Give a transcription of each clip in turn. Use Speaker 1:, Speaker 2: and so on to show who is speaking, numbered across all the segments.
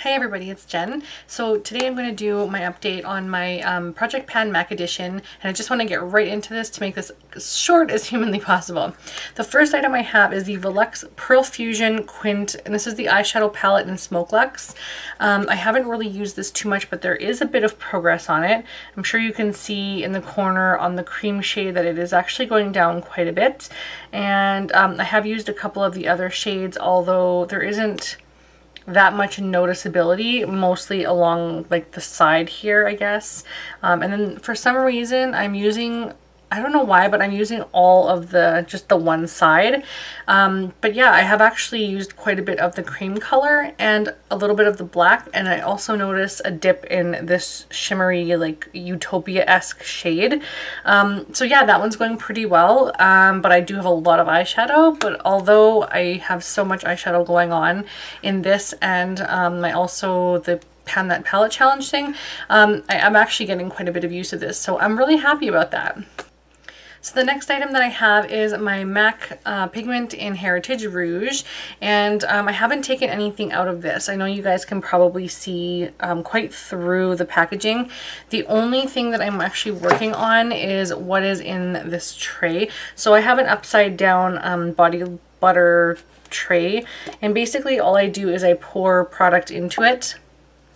Speaker 1: Hey everybody, it's Jen. So today I'm going to do my update on my Project Pan MAC edition, and I just want to get right into this to make this as short as humanly possible. The first item I have is the Velux Pearl Fusion Quint, and this is the eyeshadow palette in Smoke Luxe. I haven't really used this too much, but there is a bit of progress on it. I'm sure you can see in the corner on the cream shade that it is actually going down quite a bit, and I have used a couple of the other shades, although there isn't that much noticeability, mostly along like the side here, I guess. And then for some reason I'm using, I don't know why, but I'm using all of just the one side. But yeah, I have actually used quite a bit of the cream color and a little bit of the black, and I also noticed a dip in this shimmery like Utopia-esque shade. So yeah, that one's going pretty well, but I do have a lot of eyeshadow. But although I have so much eyeshadow going on in this and the Pan That Palette Challenge thing, I'm actually getting quite a bit of use of this, so I'm really happy about that. So the next item that I have is my MAC Pigment in Heritage Rouge, and I haven't taken anything out of this. I know you guys can probably see quite through the packaging. The only thing that I'm actually working on is what is in this tray. So I have an upside down body butter tray, and basically all I do is I pour product into it,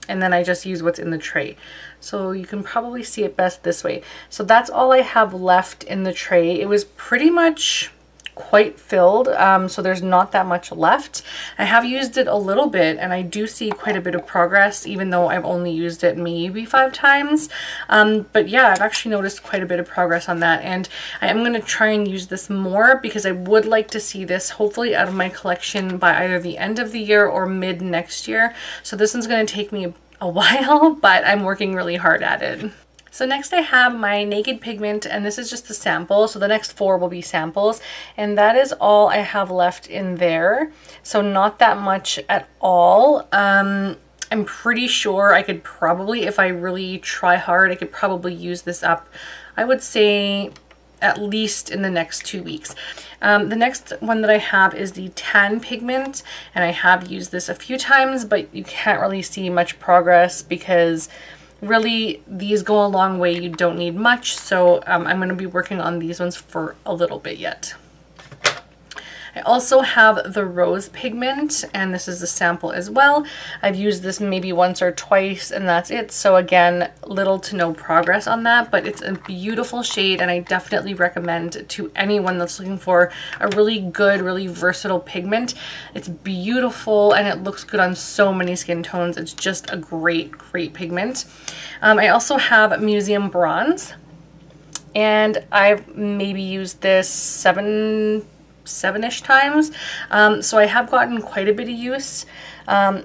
Speaker 1: and then I just use what's in the tray. So you can probably see it best this way. So that's all I have left in the tray. It was pretty much quite filled, so there's not that much left. I have used it a little bit, and I do see quite a bit of progress, even though I've only used it maybe 5 times. But yeah, I've actually noticed quite a bit of progress on that, and I am going to try and use this more because I would like to see this hopefully out of my collection by either the end of the year or mid next year. So this one's going to take me a while, but I'm working really hard at it. So next I have my Naked Pigment, and this is just the sample. So the next 4 will be samples, and that is all I have left in there. So not that much at all. I'm pretty sure I could probably, if I really try hard, I could probably use this up, I would say, at least in the next 2 weeks. The next one that I have is the Tan Pigment, and I have used this a few times, but you can't really see much progress because really these go a long way. You don't need much, so I'm going to be working on these ones for a little bit yet. I also have the Rose Pigment, and this is a sample as well. I've used this maybe once or twice, and that's it. So again, little to no progress on that, but it's a beautiful shade, and I definitely recommend to anyone that's looking for a really good, really versatile pigment. It's beautiful, and it looks good on so many skin tones. It's just a great, great pigment. I also have Museum Bronze, and I've maybe used this seven-ish times, so I have gotten quite a bit of use. I'm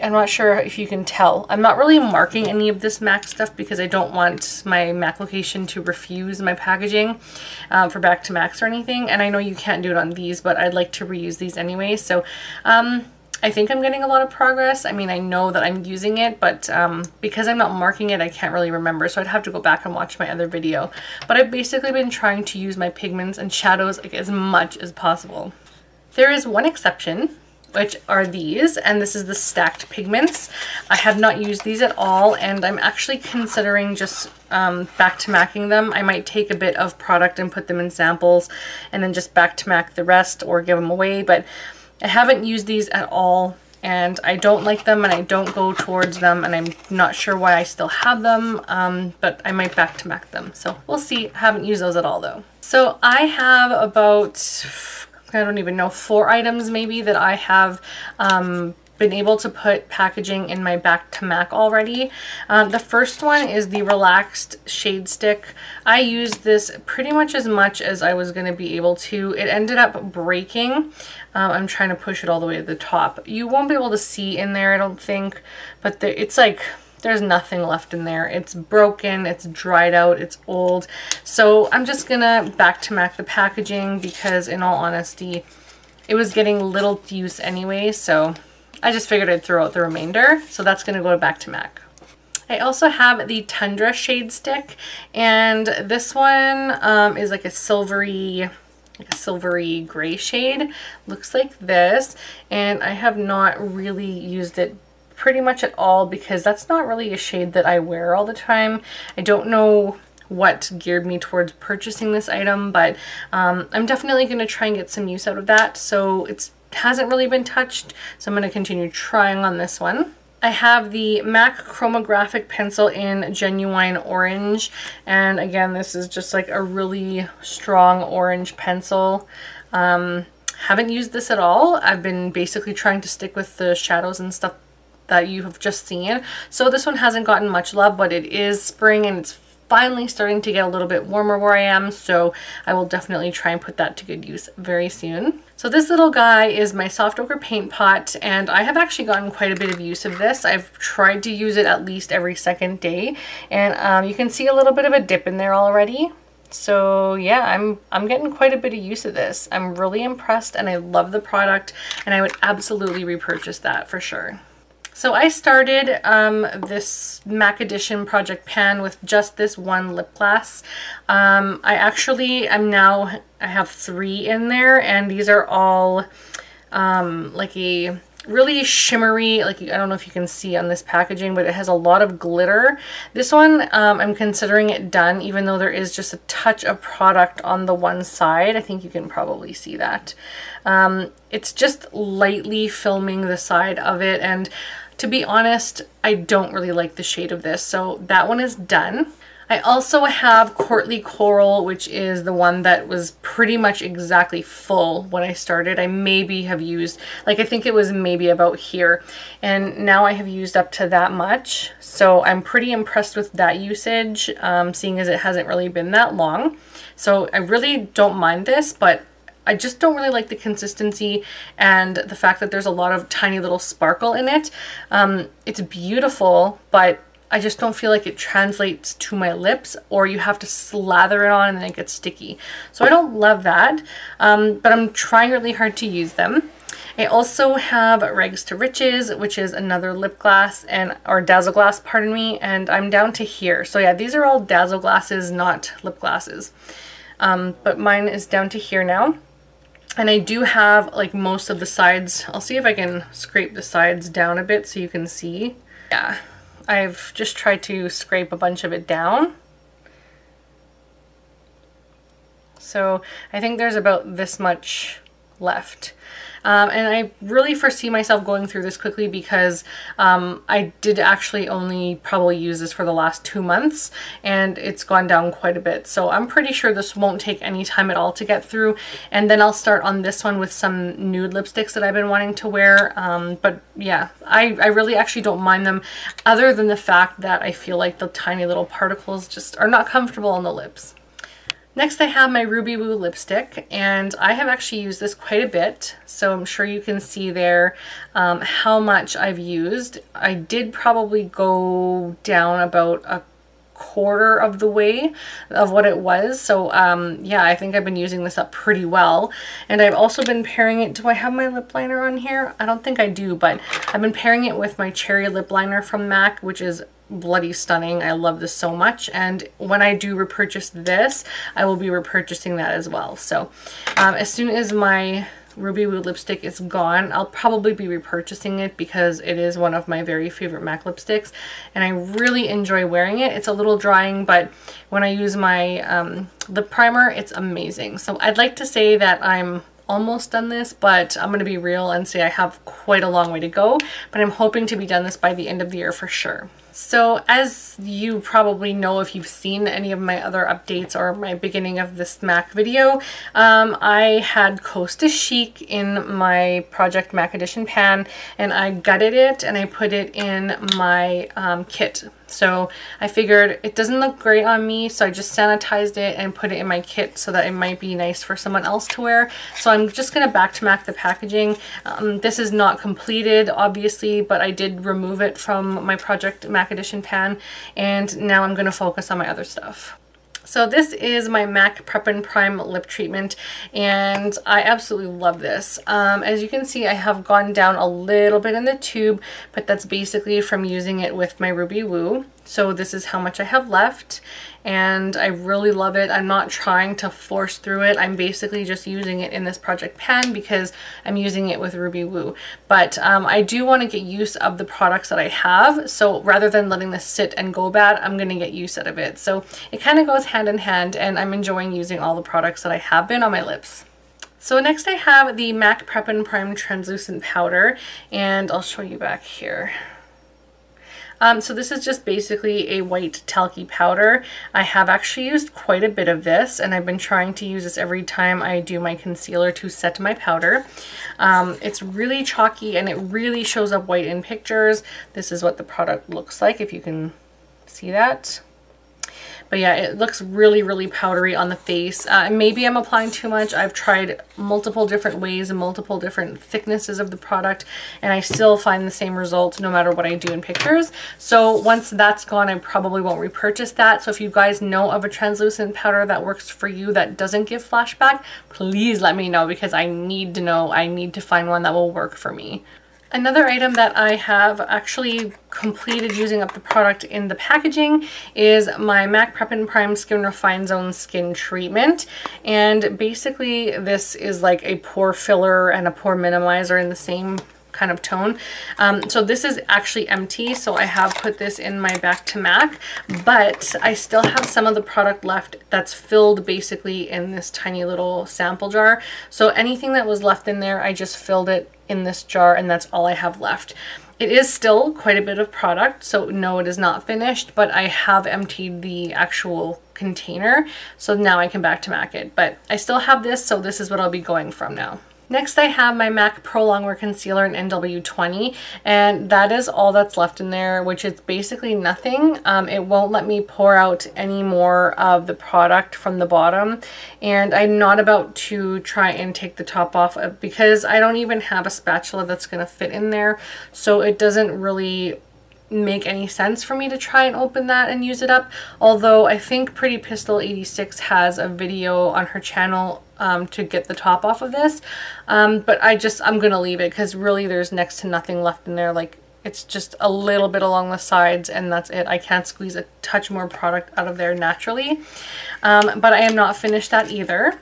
Speaker 1: not sure if you can tell. I'm not really marking any of this MAC stuff because I don't want my MAC location to refuse my packaging for back to MACs or anything, and I know you can't do it on these, but I'd like to reuse these anyway. So I think I'm getting a lot of progress. I mean, I know that I'm using it, but because I'm not marking it, I can't really remember, so I'd have to go back and watch my other video. But I've basically been trying to use my pigments and shadows like as much as possible. There is one exception, which are these, and this is the Stacked Pigments. I have not used these at all, and I'm actually considering just back to MACing them. I might take a bit of product and put them in samples and then just back to MAC the rest or give them away, but I haven't used these at all, and I don't like them, and I don't go towards them, and I'm not sure why I still have them, but I might back to MAC them, so we'll see. I haven't used those at all though. So I have about, I don't even know, 4 items maybe that I have been able to put packaging in my back to MAC already. The first one is the Relaxed Shade Stick. I used this pretty much as I was going to be able to. It ended up breaking. I'm trying to push it all the way to the top. You won't be able to see in there, I don't think, but it's like there's nothing left in there. It's broken, it's dried out, it's old. So I'm just gonna back to MAC the packaging because in all honesty, it was getting little use anyway, so I just figured I'd throw out the remainder. So that's gonna go back to MAC. I also have the Tundra Shade Stick, and this one is like a silvery gray shade. Looks like this, and I have not really used it pretty much at all because that's not really a shade that I wear all the time. I don't know what geared me towards purchasing this item, but I'm definitely going to try and get some use out of that. So it hasn't really been touched, so I'm going to continue trying on this one. I have the MAC Chromographic Pencil in Genuine Orange, and again, this is just like a really strong orange pencil. Haven't used this at all. I've been basically trying to stick with the shadows and stuff that you have just seen. So this one hasn't gotten much love, but it is spring and it's finally starting to get a little bit warmer where I am, so I will definitely try and put that to good use very soon. So this little guy is my soft ochre paint pot, and I have actually gotten quite a bit of use of this. I've tried to use it at least every second day, and you can see a little bit of a dip in there already. So yeah, I'm getting quite a bit of use of this. I'm really impressed and I love the product, and I would absolutely repurchase that for sure. So I started this MAC Edition Project Pan with just this one lip gloss. I have 3 in there, and these are all like a really shimmery, like, I don't know if you can see on this packaging, but it has a lot of glitter. This one, I'm considering it done, even though there is just a touch of product on the one side. I think you can probably see that. It's just lightly filming the side of it, and to be honest, I don't really like the shade of this, so that one is done. I also have Courtly Coral, which is the one that was pretty much exactly full when I started. I maybe have used, like, I think it was maybe about here, and now I have used up to that much. So I'm pretty impressed with that usage, seeing as it hasn't really been that long. So I really don't mind this, but I just don't really like the consistency and the fact that there's a lot of tiny little sparkle in it. It's beautiful, but I just don't feel like it translates to my lips, or you have to slather it on and then it gets sticky. So I don't love that, but I'm trying really hard to use them. I also have Rags to Riches, which is another lip gloss, or Dazzle Glass, pardon me, and I'm down to here. So yeah, these are all Dazzle Glasses, not lip glosses. But mine is down to here now. And I do have like most of the sides. I'll see if I can scrape the sides down a bit so you can see. Yeah, I've just tried to scrape a bunch of it down. So I think there's about this much left. And I really foresee myself going through this quickly because I did actually only probably use this for the last 2 months, and it's gone down quite a bit. So I'm pretty sure this won't take any time at all to get through. And then I'll start on this one with some nude lipsticks that I've been wanting to wear. But yeah, I really actually don't mind them, other than the fact that I feel like the tiny little particles just are not comfortable on the lips. Next, I have my Ruby Woo lipstick, and I have actually used this quite a bit, so I'm sure you can see there how much I've used. I did probably go down about a quarter of the way of what it was, so yeah, I think I've been using this up pretty well. And I've also been pairing it, do I have my lip liner on here? I don't think I do, but I've been pairing it with my Cherry lip liner from MAC, which is bloody stunning. I love this so much, and when I do repurchase this, I will be repurchasing that as well. So as soon as my Ruby Woo lipstick is gone, I'll probably be repurchasing it because it is one of my very favorite MAC lipsticks, and I really enjoy wearing it. It's a little drying, but when I use my lip primer, it's amazing. So I'd like to say that I'm almost done this, but I'm going to be real and say I have quite a long way to go, but I'm hoping to be done this by the end of the year for sure. So as you probably know if you've seen any of my other updates or my beginning of this MAC video, I had Costa Chic in my Project MAC Edition pan, and I gutted it and I put it in my kit. So I figured it doesn't look great on me, so I just sanitized it and put it in my kit so that it might be nice for someone else to wear. So I'm just going to back to MAC the packaging. This is not completed, obviously, but I did remove it from my Project MAC Edition pan, and now I'm going to focus on my other stuff. So this is my MAC Prep and Prime lip treatment, and I absolutely love this. As you can see, I have gone down a little bit in the tube, but that's basically from using it with my Ruby Woo. So this is how much I have left, and I really love it. I'm not trying to force through it. I'm basically just using it in this project pan because I'm using it with Ruby Woo. But I do want to get use of the products that I have, so rather than letting this sit and go bad, I'm going to get use out of it. So it kind of goes hand in hand, and I'm enjoying using all the products that I have been on my lips. So next I have the MAC Prep and Prime Translucent Powder, and I'll show you back here. So this is just basically a white talcy powder. I have actually used quite a bit of this, and I've been trying to use this every time I do my concealer to set my powder. It's really chalky and it really shows up white in pictures. This is what the product looks like, if you can see that. But yeah, it looks really, really powdery on the face. Maybe I'm applying too much. I've tried multiple different ways and multiple different thicknesses of the product, and I still find the same results no matter what I do in pictures. So once that's gone, I probably won't repurchase that. So if you guys know of a translucent powder that works for you that doesn't give flashback, please let me know, because I need to know. I need to find one that will work for me. Another item that I have actually completed using up the product in the packaging is my MAC Prep and Prime Skin Refine Zone Skin Treatment. And basically this is like a pore filler and a pore minimizer in the same kind of tone. So this is actually empty, so I have put this in my Back to MAC, but I still have some of the product left that's filled basically in this tiny little sample jar. So anything that was left in there, I just filled it in this jar, and that's all I have left. It is still quite a bit of product, so no, it is not finished, but I have emptied the actual container, so now I can Back to MAC it. But I still have this, so this is what I'll be going from now. Next I have my MAC Pro Longwear Concealer in NW20, and that is all that's left in there, which is basically nothing. It won't let me pour out any more of the product from the bottom, and I'm not about to try and take the top off because I don't even have a spatula that's going to fit in there, so it doesn't really make any sense for me to try and open that and use it up. Although I think Pretty Pistol 86 has a video on her channel to get the top off of this, but I'm gonna leave it because really there's next to nothing left in there. Like, it's just a little bit along the sides and that's it. I can't squeeze a touch more product out of there naturally, but I am not finished that either.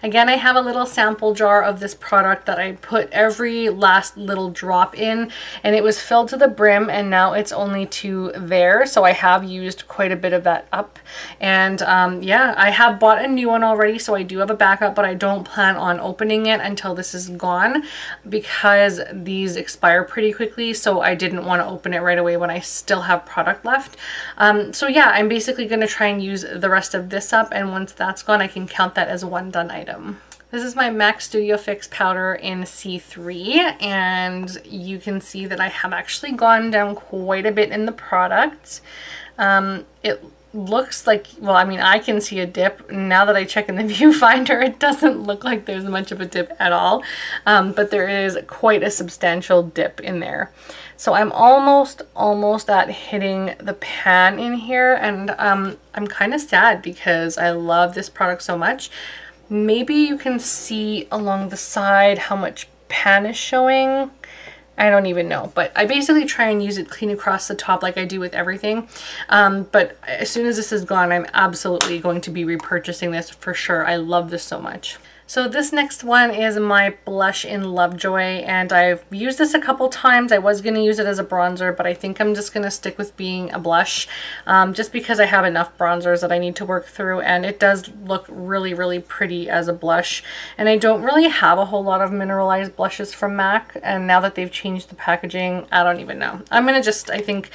Speaker 1: Again, I have a little sample jar of this product that I put every last little drop in, and it was filled to the brim, and now it's only to there, so I have used quite a bit of that up. And yeah, I have bought a new one already, so I do have a backup, but I don't plan on opening it until this is gone because these expire pretty quickly, so I didn't want to open it right away when I still have product left. So yeah, I'm basically going to try and use the rest of this up, and once that's gone, I can count that as one done item. This is my MAC Studio Fix powder in C3, and you can see that I have actually gone down quite a bit in the product. It looks like, well, I mean, I can see a dip. Now that I check in the viewfinder, it doesn't look like there's much of a dip at all, but there is quite a substantial dip in there. So I'm almost at hitting the pan in here, and I'm kind of sad because I love this product so much. Maybe you can see along the side how much pan is showing. I don't even know, but I basically try and use it clean across the top like I do with everything. But as soon as this is gone, I'm absolutely going to be repurchasing this for sure. I love this so much. So this next one is my blush in Lovejoy, and I've used this a couple times. I was going to use it as a bronzer, but I think I'm just going to stick with being a blush, just because I have enough bronzers that I need to work through, and it does look really, really pretty as a blush. And I don't really have a whole lot of mineralized blushes from MAC, and now that they've changed the packaging, I don't even know. I'm going to just, I think,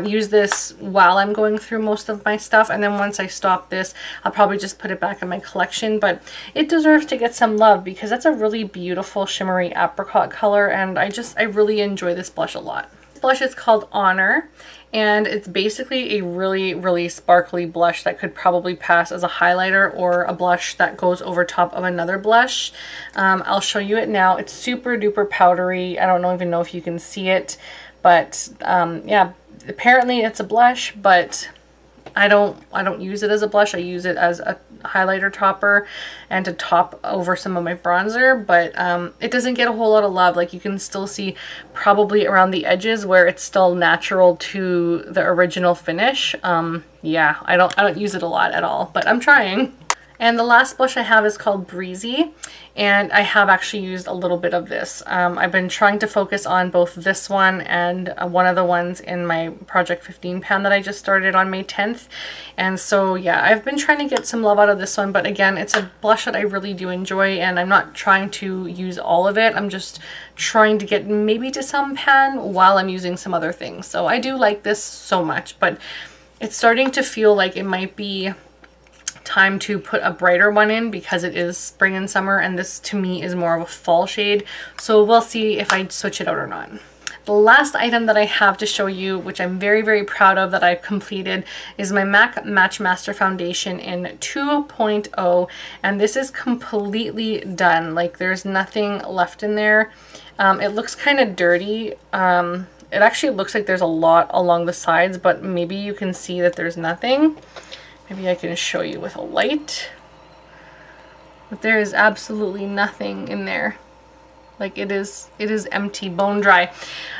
Speaker 1: use this while I'm going through most of my stuff, and then once I stop this, I'll probably just put it back in my collection, but it deserves to get some love because that's a really beautiful shimmery apricot color, and I really enjoy this blush a lot. This blush is called Honor, and it's basically a really, really sparkly blush that could probably pass as a highlighter or a blush that goes over top of another blush. I'll show you it now. It's super duper powdery. I don't even know if you can see it, but yeah, apparently it's a blush, but I don't use it as a blush. I use it as a highlighter topper and to top over some of my bronzer, but it doesn't get a whole lot of love. Like, you can still see probably around the edges where it's still natural to the original finish. yeah, I don't use it a lot at all, but I'm trying. And the last blush I have is called Breezy, and I have actually used a little bit of this. I've been trying to focus on both this one and one of the ones in my Project 15 pan that I just started on May 10th. And so yeah, I've been trying to get some love out of this one, but again, it's a blush that I really do enjoy, and I'm not trying to use all of it. I'm just trying to get maybe to some pan while I'm using some other things. So I do like this so much, but it's starting to feel like it might be time to put a brighter one in because it is spring and summer, and this to me is more of a fall shade. So we'll see if I switch it out or not. The last item that I have to show you, which I'm very, very proud of that I've completed, is my MAC Match Master Foundation in 2.0, and this is completely done. Like, there's nothing left in there. It looks kind of dirty. It actually looks like there's a lot along the sides, but maybe you can see that there's nothing. Maybe I can show you with a light. But there is absolutely nothing in there. Like, it is empty, bone dry.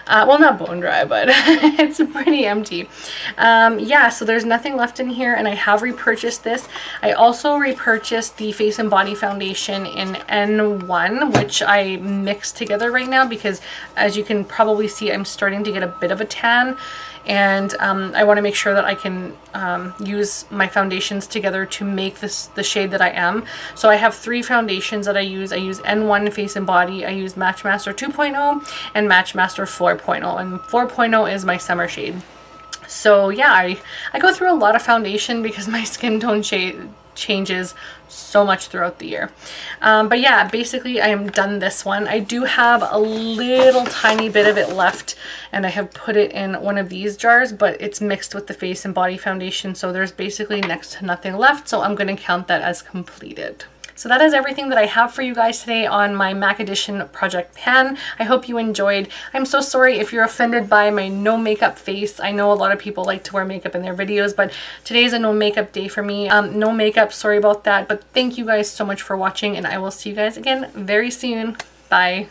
Speaker 1: Well, not bone dry, but it's pretty empty. Yeah, so there's nothing left in here, and I have repurchased this. I also repurchased the Face and Body Foundation in N1, which I mixed together right now because, as you can probably see, I'm starting to get a bit of a tan. And I want to make sure that I can use my foundations together to make this the shade that I am. So I have 3 foundations that I use. I use N1 Face and Body, I use Match Master 2.0, and Match Master 4.0. And 4.0 is my summer shade. So yeah, I go through a lot of foundation because my skin tone changes so much throughout the year. But yeah, basically I am done this one. I do have a little tiny bit of it left, and I have put it in one of these jars, but it's mixed with the Face and Body Foundation, so there's basically next to nothing left, so I'm going to count that as completed. So that is everything that I have for you guys today on my MAC Edition Project Pan. I hope you enjoyed. I'm so sorry if you're offended by my no makeup face. I know a lot of people like to wear makeup in their videos, but today's a no makeup day for me. No makeup, sorry about that, but thank you guys so much for watching, and I will see you guys again very soon. Bye.